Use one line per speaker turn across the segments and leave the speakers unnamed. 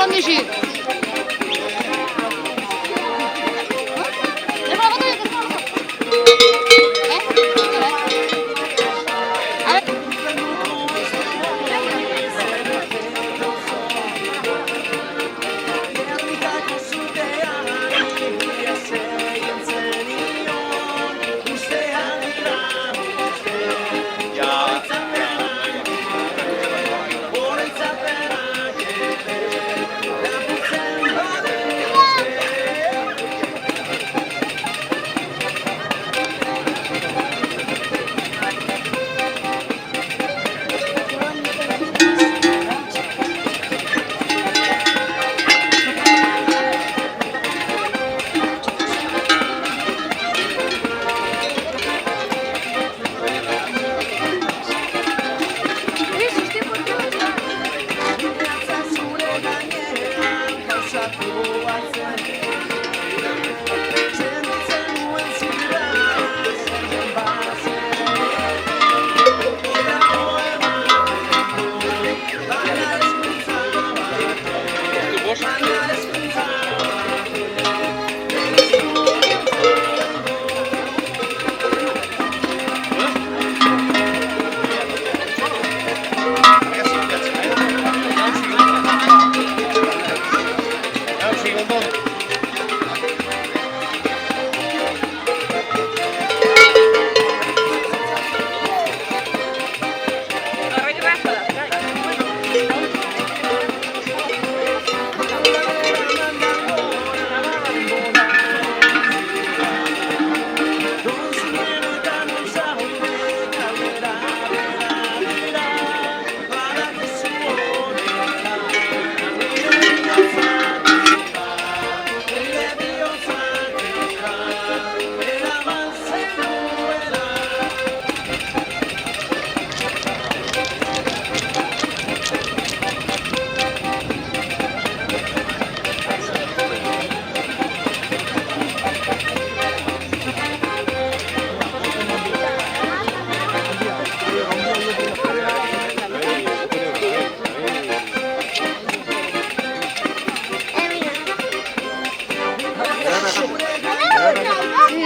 11.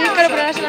ఇక్కడ ప్రదర్శన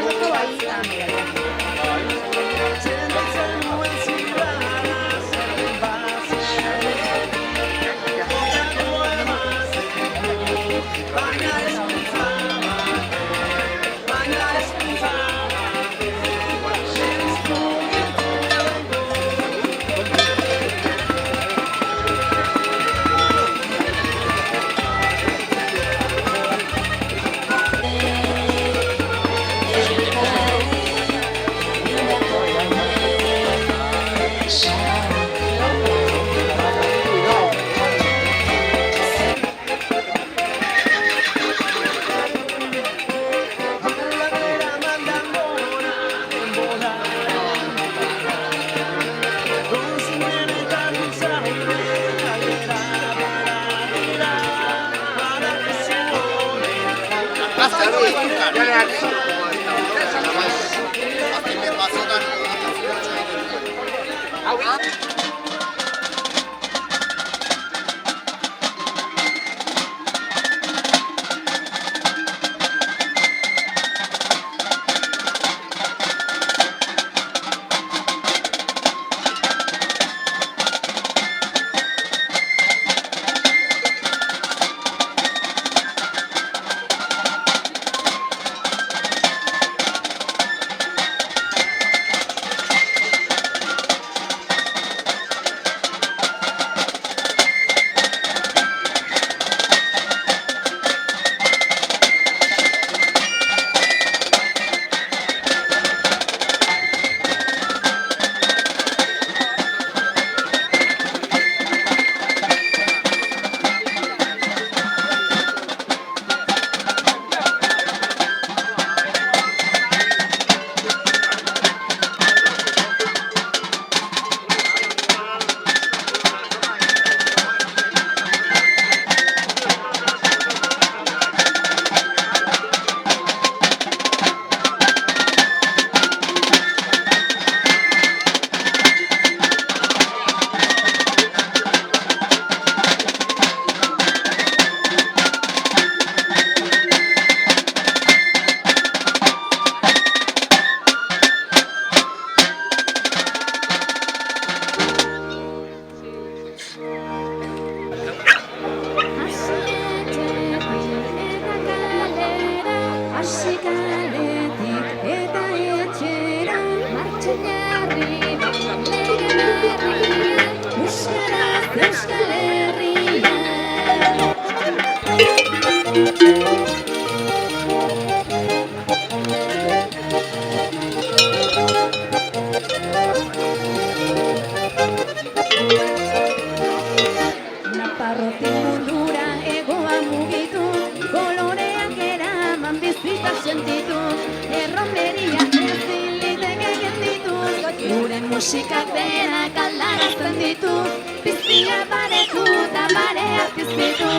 musikak denak aldarazten ditu, piztia baretu eta bareak piztitu.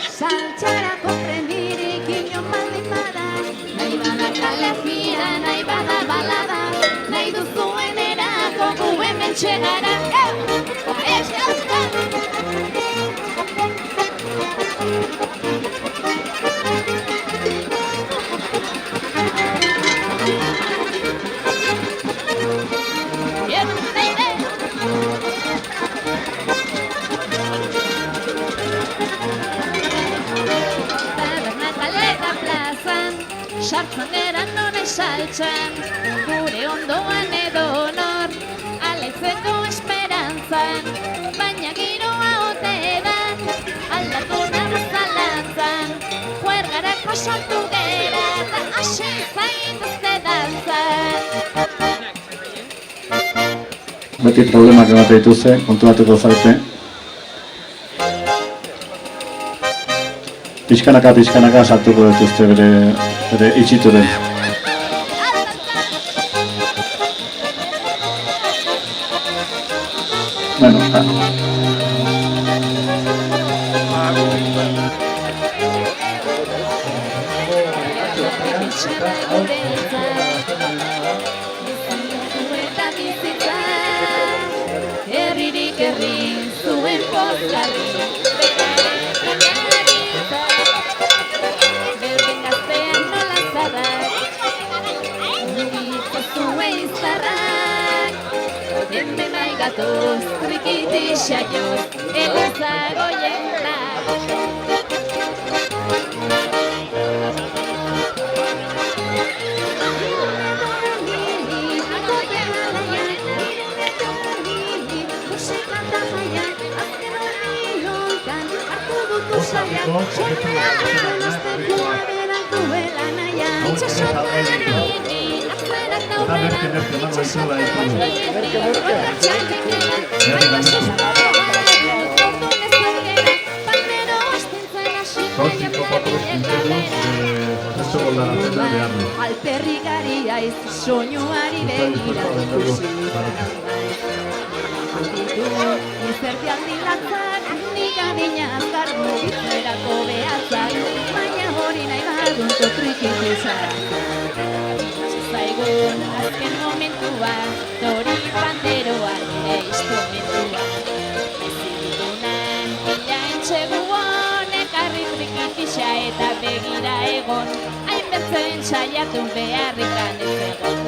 Saltxarako premirik inon baldin bada, nahi bada kalejira, nahi bada balada, nahi duzuen erako gu hemen txegara. Sartzen eran nore saltxan, gure ondoan edo nor, alaitzeko esperantzan, baina giroa ote da, aldatu nago zalantzan, juergarako sortu gera, eta hasi zaituzte dantzan.
Beti problemak emate dituzte, kontuatuko zaute. Pixkanaka sartuko dituzte bere itxituren. Bueno,
herririk herri zuen pozgarri. Gatoz, trikiti xaioz, eluzago jendak. Alperri garia ez soinuari begira izerdi aldilatzak nik adina azkargo bizerako behatzak, baina hori nahi badun totrikitu zaratzak. Zaigun azken momentua, tori panderoa nire instrumentua. Ezigunan bila entxegu honek arri trikitisa eta begira egon, hainbertzen saiatu beharrikan ez egon.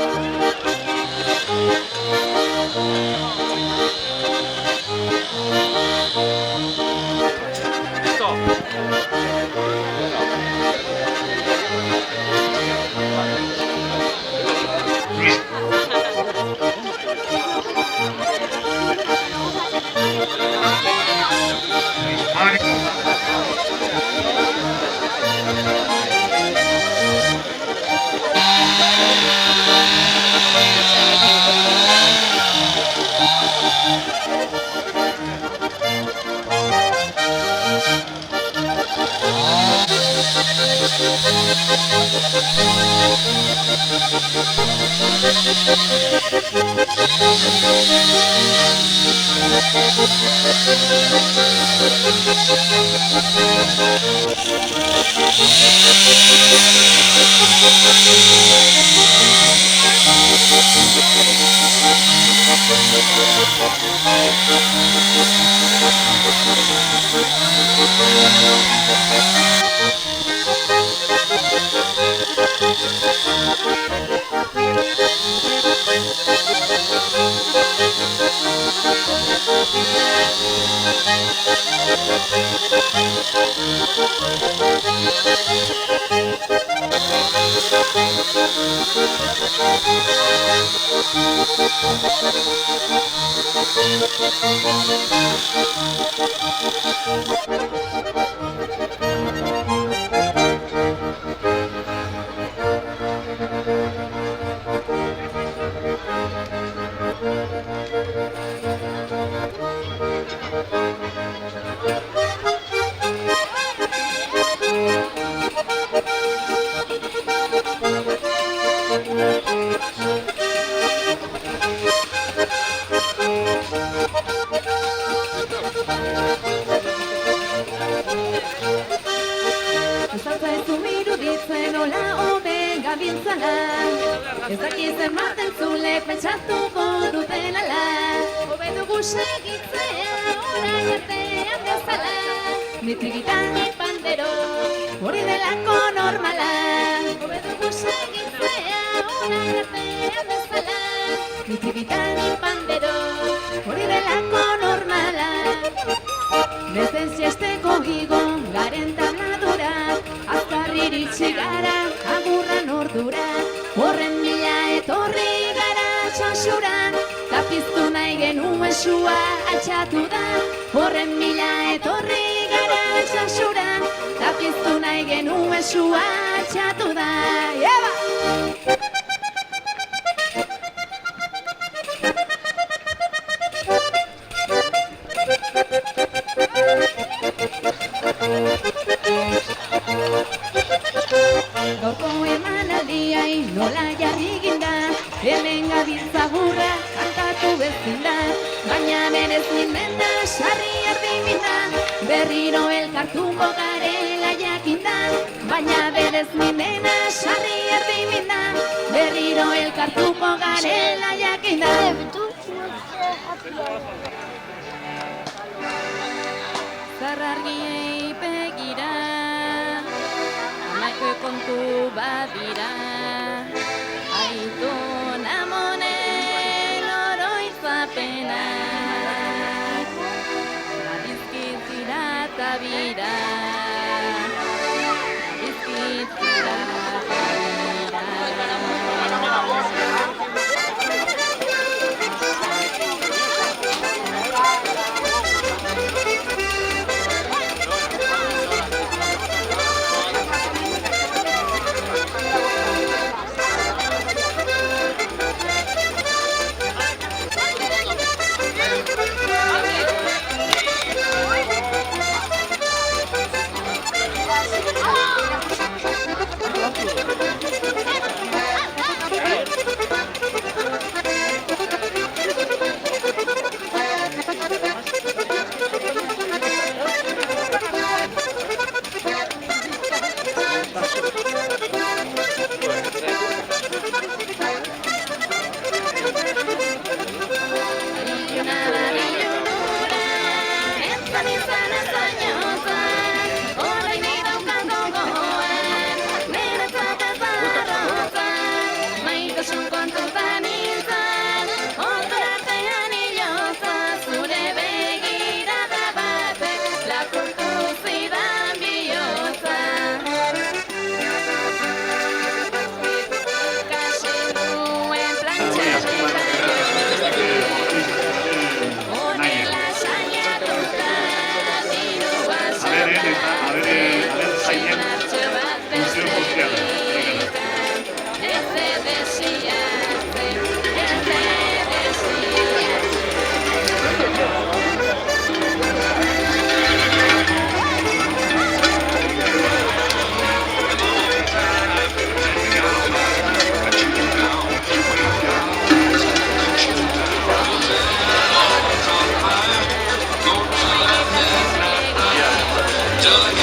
Zaltzaizu iruditzen ola hobe gabiltzala, ez dakizen maten zulek pentsatuko duten ala. Hobe dugu segitzea orain artean bezala, ni trigitan ni pandero, hori delako normala. Hobe dugu segitzea orain artean bezala, ni trigitan ni pandero, hori delako normala. Bezen siesteko gigon garen tabladura, azkar iritsi gara agurran ordura. Horren bila etorri gara txaxura, ta piztu nahi genuen sua altxatu da. Horren bila etorri gara txaxura, ta piztu nahi genuen sua altxatu da. Gaurko emanaldiai nola jarri ginda, hemen gabiltza burra kantatu bezinda. Baina berez nimenda, sarri erdimina, berriro elkartuko garela jakinda. Baina berez nimena, sarri erdimina, berriro elkartuko garela jakinda. Zarrargiei begira, amaiko kontu badira, aitun amonen oroitzapena, adizkitzira eta bira, adizkitzira eta
Done.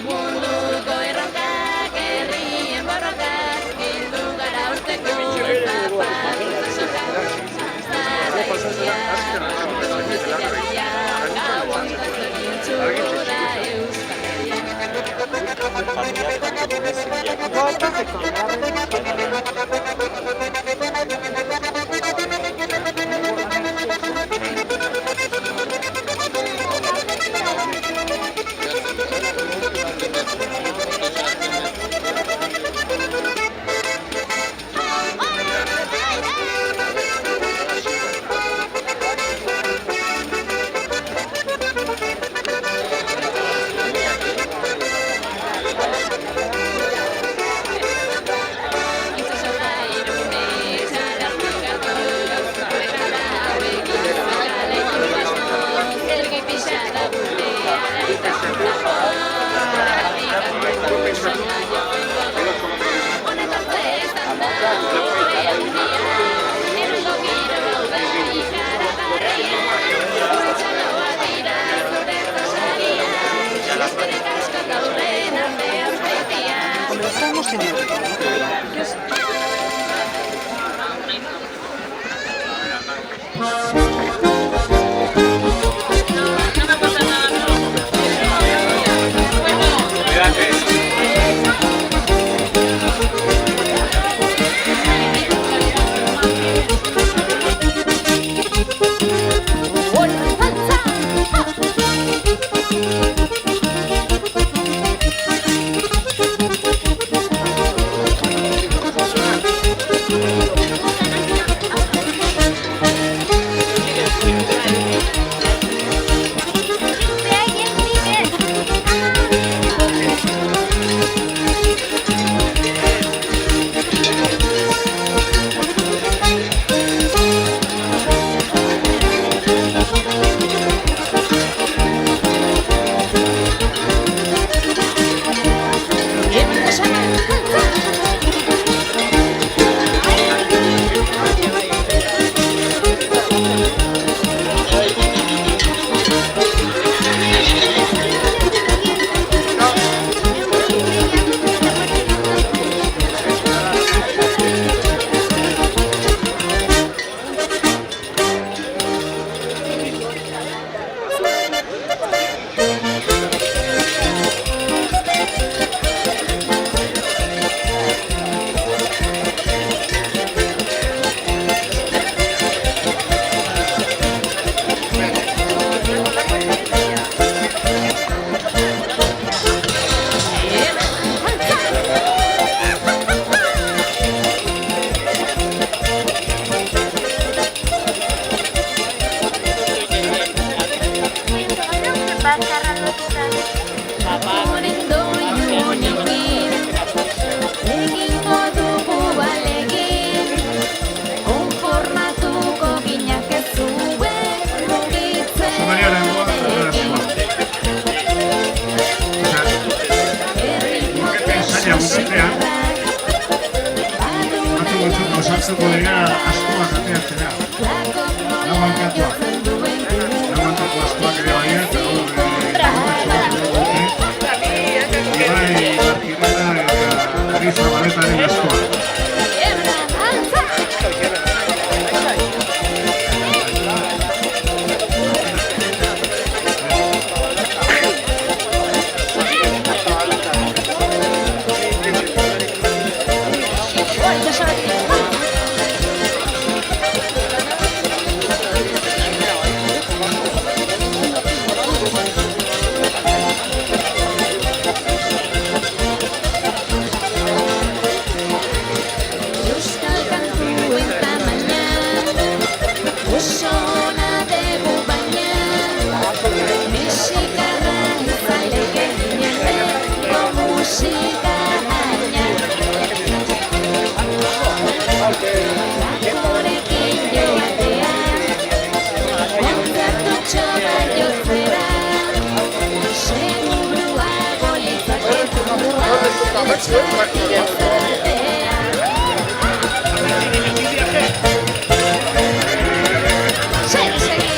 Munduko erronkak, herrien borrokak, bildu gara usteko zapatu sokak. Zara egia, gau honetan zoriontsu da
Comenzamos en el...
Osatzeko dira askoak ateatzera. Laguantako askoak ere baina, eta hor Ibai Martirena eta Ari Zabaletaren askoak.
Seguí.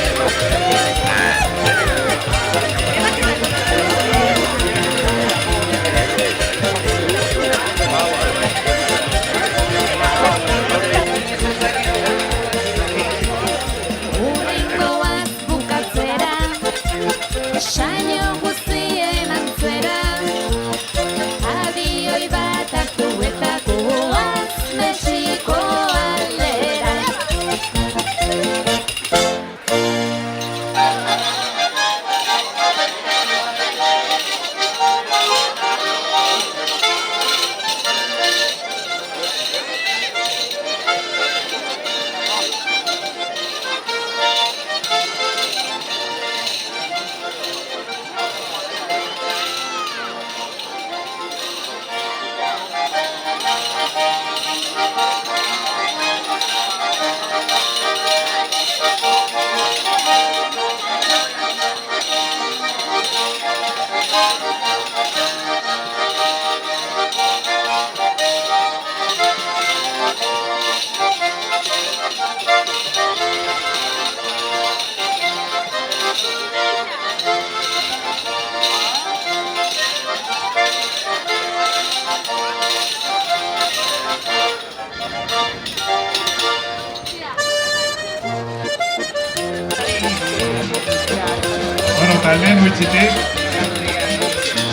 eta lehen uitzitik,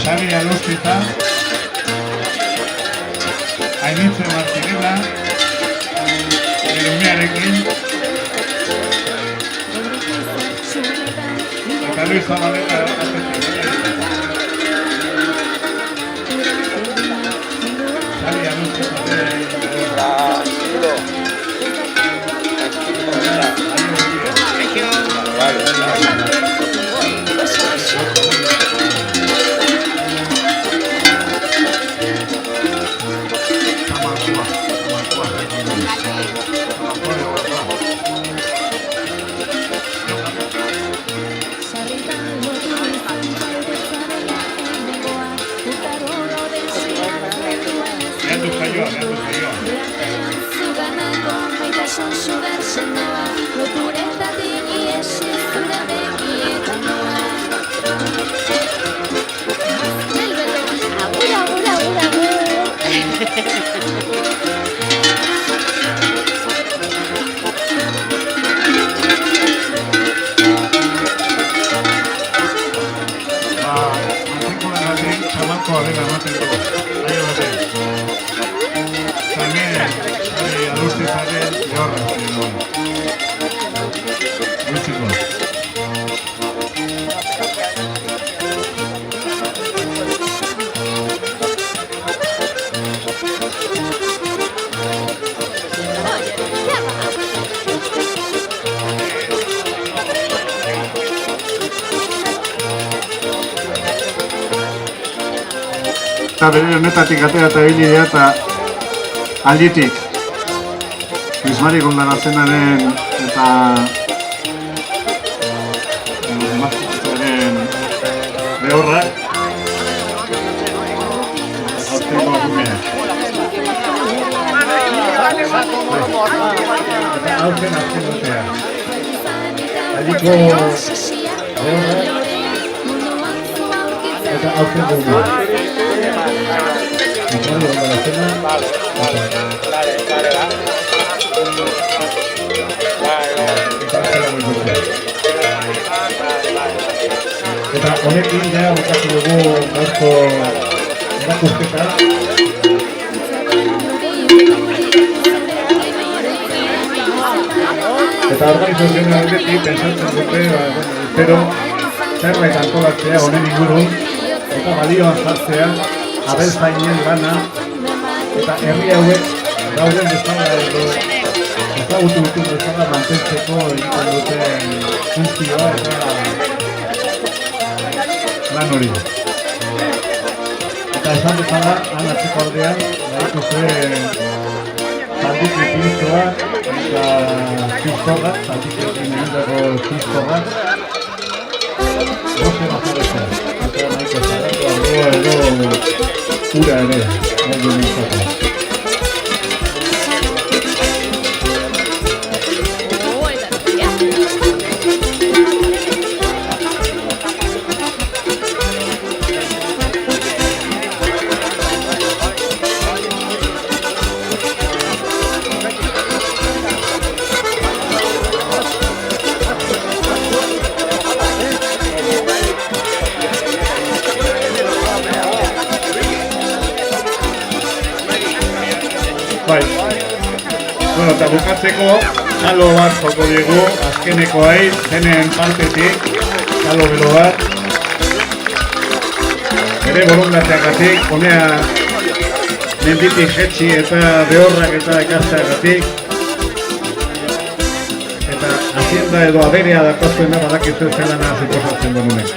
Xabi Alustiza, Ainitze Martirena, Erumearekin, eta Luis Zabaleta atetik. Xabi Alustiza, eta bere honetatik atera eta bilidea eta alditik Krismari Gondana zenaren eta emaztearen behorra aurteko agumea. Eta aurten azken urtea. Aldiko behorra eta aurten agumea. Eta honekin ja bukatu dugu gaurko erakusketa. Eta organizazioen aldetik pentsatzen dute, espero zerbait antolatzea honen ingurun eta balioan jartzea abeltzainen lana eta herri hauek gauden bezala edo ezagutu duten bezala mantentzeko egiten duten funtzioa eta lan hori. Eta esan bezala, han atzeko aldean, nahitu zen zaldiki pintzoa eta kristorra, zaldikekin egindako kristorra, goze bazaretzen. Eta nahiko zaratu ardoa edo ura ere, nahi duen izateko. Bai, bueno, eta bukatzeko txalo bat joko diegu, azkeneko aiz, zenen partetik, txalo belo bat. Ere borondateagatik, honea menditik jetxi eta behorrak eta ekazteagatik. Eta hazienda edo aberea dakozuena badakizu zelana suposatzen donunek.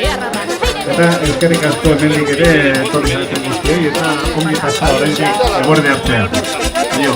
Eta eskerrik asko hemendik ere etorri zaten guztiei eta ongi pasa oraindik eguerde artean. Adio.